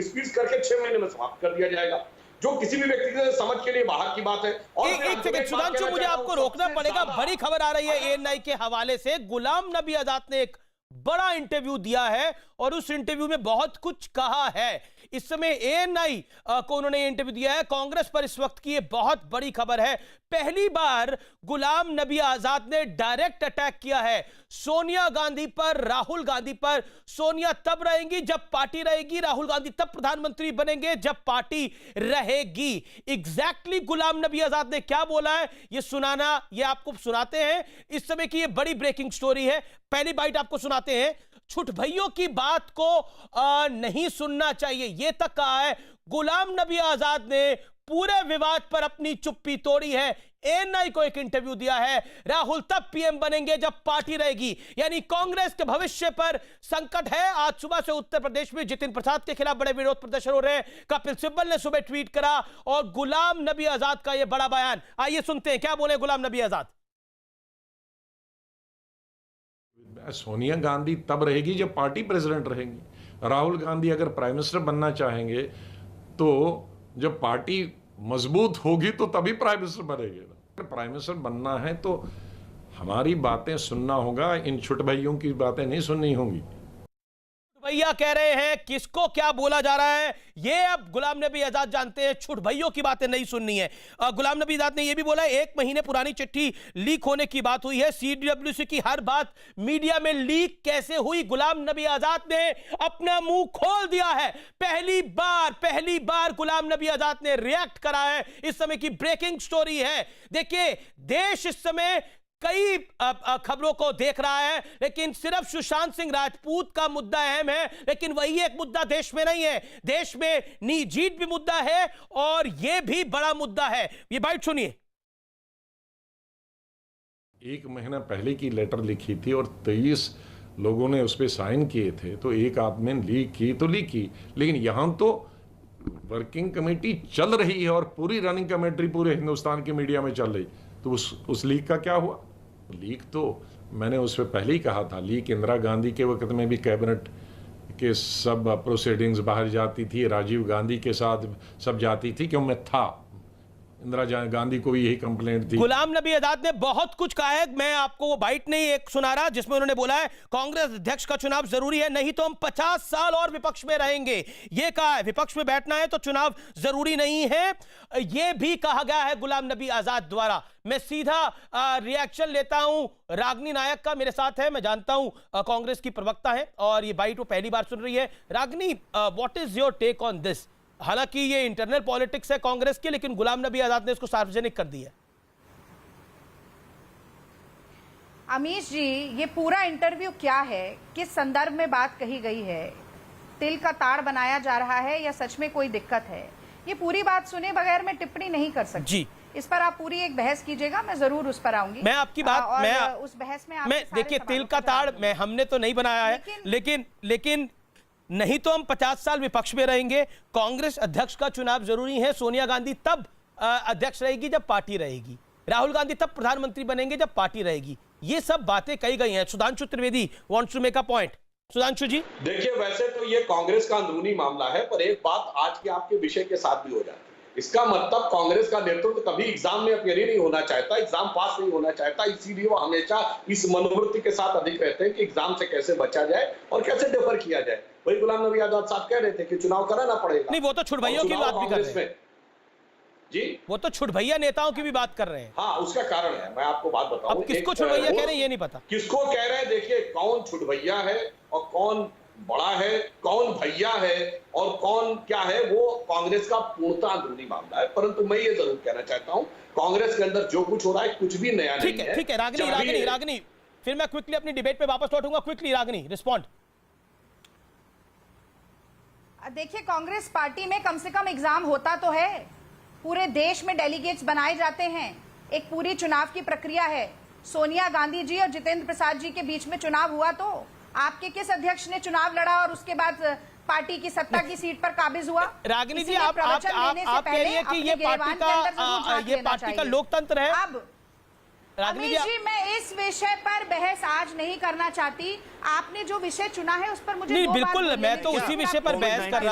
Speech करके 6 महीने में समाप्त कर दिया जाएगा, जो किसी भी व्यक्ति के समझ के लिए बाहर की बात है। और एक सेकंड सुधांशु, मुझे आपको रोकना पड़ेगा। बड़ी खबर आ रही है एएनआई के हवाले से। गुलाम नबी आजाद ने एक बड़ा इंटरव्यू दिया है और उस इंटरव्यू में बहुत कुछ कहा है। इस समय एएनआई को उन्होंने इंटरव्यू दिया है। कांग्रेस पर इस वक्त की ये बहुत बड़ी खबर है। पहली बार गुलाम नबी आजाद ने डायरेक्ट अटैक किया है सोनिया गांधी पर, राहुल गांधी पर। सोनिया तब रहेंगी जब पार्टी रहेगी, राहुल गांधी तब प्रधानमंत्री बनेंगे जब पार्टी रहेगी। एग्जैक्टली गुलाम नबी आजाद ने क्या बोला है ये आपको सुनाते हैं। इस समय की ये बड़ी ब्रेकिंग स्टोरी है। पहली बाइट आपको सुनाते हैं। छुट भइयों की बात को नहीं सुनना चाहिए, यह तक कहा है। गुलाम नबी आजाद ने पूरे विवाद पर अपनी चुप्पी तोड़ी है। एएनआई को एक इंटरव्यू दिया है। राहुल तब पीएम बनेंगे जब पार्टी रहेगी, यानी कांग्रेस के भविष्य पर संकट है। आज सुबह से उत्तर प्रदेश में जितिन प्रसाद के खिलाफ बड़े विरोध प्रदर्शन हो रहे हैं। कपिल सिब्बल ने सुबह ट्वीट करा और गुलाम नबी आजाद का यह बड़ा बयान। आइए सुनते हैं क्या बोले गुलाम नबी आजाद। सोनिया गांधी तब रहेगी जब पार्टी प्रेसिडेंट रहेंगी। राहुल गांधी अगर प्राइम मिनिस्टर बनना चाहेंगे तो जब पार्टी मजबूत होगी तो तभी प्राइम मिनिस्टर बनेंगे। अगर प्राइम मिनिस्टर बनना है तो हमारी बातें सुनना होगा, इन छुट भइयों की बातें नहीं सुननी होंगी। भैया कह रहे हैं किसको क्या बोला जा रहा है ये अब गुलाम नबी आजाद जानते हैं। छुट भइयों की बातें नहीं सुननी है। गुलाम नबी आजाद ने यह भी बोला 1 महीने पुरानी चिट्ठी लीक होने की बात हुई है। सीडब्ल्यूसी की हर बात मीडिया में लीक कैसे हुई, गुलाम नबी आजाद ने अपना मुंह खोल दिया है। पहली बार गुलाम नबी आजाद ने रिएक्ट करा है। इस समय की ब्रेकिंग स्टोरी है। देखिए देश इस समय कई खबरों को देख रहा है, लेकिन सिर्फ सुशांत सिंह राजपूत का मुद्दा अहम है। लेकिन वही एक मुद्दा देश में नहीं है। देश में नीजीत भी मुद्दा है और यह भी बड़ा मुद्दा है। ये बाइट सुनिए। 1 महीना पहले की लेटर लिखी थी और 23 लोगों ने उस पर साइन किए थे, तो एक आदमी ने लीक की, लेकिन यहां तो वर्किंग कमेटी चल रही है और पूरी रनिंग कमेटी पूरे हिंदुस्तान की मीडिया में चल रही। तो उस लीक का क्या हुआ? लीक तो मैंने उस पर पहले ही कहा था। लीक इंदिरा गांधी के वक्त में भी कैबिनेट के सब प्रोसीडिंग्स बाहर जाती थी, राजीव गांधी के साथ सब जाती थी, क्यों मैं था। इंदिरा गांधी को भी यही कंप्लेंट थी। गुलाम नबी आजाद ने बहुत कुछ कहा है। मैं आपको वो बाइट नहीं एक सुना रहा जिसमें उन्होंने बोला है कांग्रेस अध्यक्ष का चुनाव जरूरी है, नहीं तो हम 50 साल और विपक्ष में रहेंगे। ये कहा है विपक्ष में बैठना है तो चुनाव जरूरी नहीं है। ये भी कहा गया है गुलाम नबी आजाद द्वारा। मैं सीधा रिएक्शन लेता हूं रागिनी नायक का, मेरे साथ है, मैं जानता हूं कांग्रेस की प्रवक्ता है और ये बाइट वो पहली बार सुन रही है। Ragini, what is your take on this? हालांकि ये इंटरनल पॉलिटिक्स है कांग्रेस की, लेकिन गुलाम नबी आजाद ने इसको सार्वजनिक कर दिया। अमीश जी, ये पूरा इंटरव्यू क्या है, किस संदर्भ में बात कही गई है, तिल का ताड़ बनाया जा रहा है या सच में कोई दिक्कत है, ये पूरी बात सुने बगैर मैं टिप्पणी नहीं कर सकती जी। इस पर आप पूरी एक बहस कीजिएगा, मैं जरूर उस पर आऊंगी। मैं आपकी बात मैं उस बहस में देखिए तिल का ताड़ हमने तो नहीं बनाया है, लेकिन नहीं तो हम 50 साल विपक्ष में रहेंगे। कांग्रेस अध्यक्ष का चुनाव जरूरी है। सोनिया गांधी तब अध्यक्ष रहेगी जब पार्टी रहेगी। राहुल गांधी तब प्रधानमंत्री बनेंगे जब पार्टी रहेगी। ये सब बातें कही गई हैं। Sudhanshu Trivedi wants to make a point. Sudhanshu ji, देखिए वैसे तो ये कांग्रेस का अंदरूनी मामला है, पर एक बात आज के आपके विषय के साथ भी हो जाती है। इसका मतलब कांग्रेस का नेतृत्व कभी एग्जाम में अपीयर नहीं होना चाहता, एग्जाम पास नहीं होना चाहता, इसीलिए वो हमेशा इस मनोवृत्ति के साथ अधिक रहते हैं कि एग्जाम से कैसे बचा जाए और कैसे डिफर किया जाए। वही गुलाम नबी आजाद साहब कह रहे थे कि चुनाव कराना पड़ेगा। नहीं, वो तो छुट भइयों की बात भी कर रहे हैं जी, वो तो छुट भैया नेताओं की भी बात कर रहे हैं। हाँ, उसका कारण है, मैं आपको बात बताऊं। अब किसको छुट भैया कह रहे हैं ये नहीं पता। किसको कह रहे हैं? देखिए कौन छुट भैया है और कौन बड़ा है, कौन भैया है और कौन क्या है, वो कांग्रेस का पूर्णतः अंदरूनी मामला है। परंतु मैं ये जरूर कहना चाहता हूं कांग्रेस के अंदर जो कुछ हो रहा है कुछ भी नया नहीं है। ठीक है रागिनी, फिर मैं क्विकली अपनी डिबेट पे वापस लौटूंगा। Quickly Ragini, respond. देखिए, कांग्रेस पार्टी में कम से कम एग्जाम होता तो है। पूरे देश में डेलीगेट्स बनाए जाते हैं, एक पूरी चुनाव की प्रक्रिया है। सोनिया गांधी जी और जितेंद्र प्रसाद जी के बीच में चुनाव हुआ तो आपके किस अध्यक्ष ने चुनाव लड़ा और उसके बाद पार्टी की सत्ता की सीट पर काबिज हुआ? रागिनी जी, आप कह रही है कि ये पार्टी का लोकतंत्र है। अब रागिनी जी, मैं इस विषय पर बहस आज नहीं करना चाहती। आपने जो विषय चुना है उस पर मुझे बिल्कुल, मैं तो उसी विषय पर बहस कर रहा हूँ।